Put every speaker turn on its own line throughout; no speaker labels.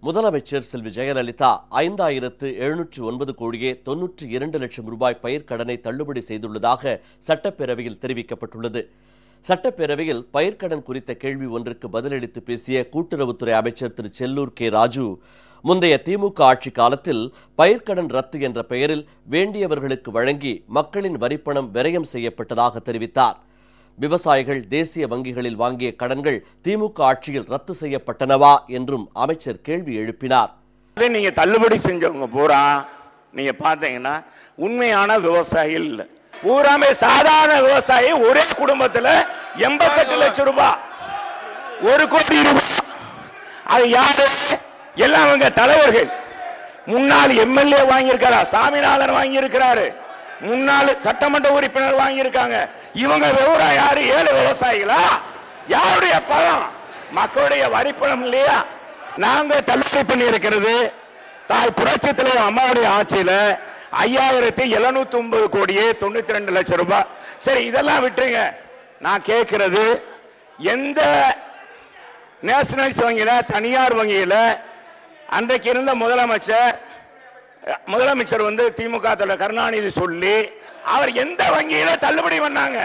முதலமைச்சர் செல்வி ஜெயலலிதா 5709 கோடியே 92 லட்சம் ரூபாய் பயிர்க்கடனை தள்ளுபடி செய்துள்ளதாக சட்டப்பேரவையில் தெரிவிக்கப்பட்டுள்ளது. சட்டப்பேரவையில் பயிர்க்கடன் குறித்த கேள்வி ஒன்றுக்கு பதிலளித்து பேசிய கூட்டுறவுத்துறை அமைச்சர் திரு செல்லூர் கே ராஜு, முந்தைய திமுக ஆட்சி காலத்தில் பயிர்க்கடன் ரத்து என்ற பெயரில் வேண்டியவர்களுக்கு வழங்கி மக்களின் வரிப்பணம் விரயம் செய்யப்பட்டதாக தெரிவித்தார். விவசாயிகள் தேசிய வங்கிகளில் வாங்கிய கடன்கள் திமுக ஆட்சியில் ரத்து செய்யப்பட்டனவா என்றும் அமைச்சர் கேள்வி எழுப்பினார்.
நீங்க தள்ளுபடி செஞ்சவங்க பூரா நீங்க பாத்தீங்கன்னா உண்மையான விவசாயிகள் இல்ல, பூராமே சாதாரண விவசாயி. ஒரே குடும்பத்தில் 88 லட்சம் ரூபாய், 1 கோடி ரூபாய். அது யாரு? எல்லாம் அவங்க தலைவர்கள். முன்னாள் எம்எல்ஏ வாங்கியிருக்காரா, சாமிநாதன் வாங்கியிருக்கிறாரு, முன்னாள் சட்டமன்ற உறுப்பினர் வாங்கியிருக்காங்க. இவங்க விவரம் யாரு? 7 விவசாயிகளா? யாருடைய பணம்? மக்களுடைய வரிப்பணம் இல்லையா? நாங்க தள்ளுபடி பண்ணி இருக்கிறது தாய் புரட்சி தலைவர் அம்மாவுடைய ஆட்சியில 5709 கோடியே 92 லட்சம் ரூபாய். சரி, இதெல்லாம் விட்டுருங்க. நான் கேட்கிறது, எந்த நேஷனலைஸ் வங்கியில, தனியார் வங்கியில அன்றைக்கு இருந்த முதலமைச்சர் வந்து திமுக தலைவர் கருணாநிதி சொல்லி அவர் எந்த வங்கியில தள்ளுபடி பண்ணாங்க?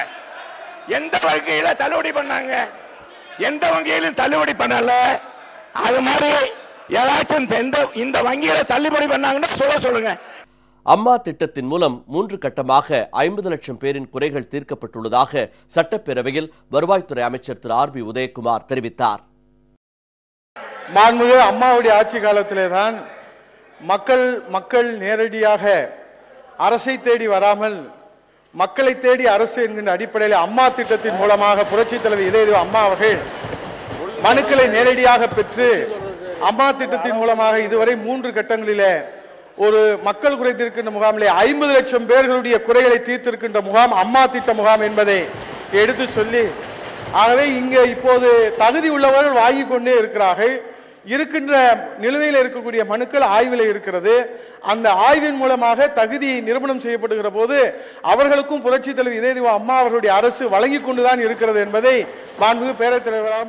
எந்த வங்கியில தள்ளுபடி பண்ணாங்க? எந்த வங்கியிலும் தள்ளுபடி பண்ணல. அது மாதிரி ஏதாச்சும் இந்த வங்கியில தள்ளுபடி பண்ணாங்கன்னு சொல்லுங்க.
அம்மா திட்டத்தின் மூலம் 3 கட்டமாக 50 லட்சம் பேரின் குறைகள் தீர்க்கப்பட்டுள்ளதாக சட்டப்பேரவையில் வருவாய்த்துறை அமைச்சர் திரு ஆர் பி உதயகுமார் தெரிவித்தார்.
மாண்புமிகு அம்மாவுடைய ஆட்சி காலத்திலே தான் மக்கள் நேரடியாக அரசை தேடி வராமல் மக்களை தேடி அரசு என்கின்ற அடிப்படையில் அம்மா திட்டத்தின் மூலமாக புரட்சித் தலைவர் இதய அம்மா அவர்கள் மனுக்களை நேரடியாக பெற்று அம்மா திட்டத்தின் மூலமாக இதுவரை 3 கட்டங்களிலே ஒரு மக்கள் குறை தீர்க்கின்ற முகாமிலே 50 லட்சம் பேர்களுடைய குறைகளை தீர்த்திருக்கின்ற முகாம் அம்மா திட்ட முகாம் என்பதை எடுத்து சொல்லி, ஆகவே இங்கே இப்போது தகுதி உள்ளவர்கள் வாங்கிக் கொண்டே இருக்கிறார்கள். இருக்கின்ற நிலுவையில் இருக்கக்கூடிய மனுக்கள் ஆய்வில் இருக்கிறது. அந்த ஆய்வின் மூலமாக தகுதி நிரூபணம் செய்யப்படுகிற போது அவர்களுக்கும் புரட்சி தலைவர் இதய அம்மா அவர்களுடைய அரசு வழங்கி கொண்டுதான் இருக்கிறது என்பதை மாண்புமிகு பேரவைத் தலைவராக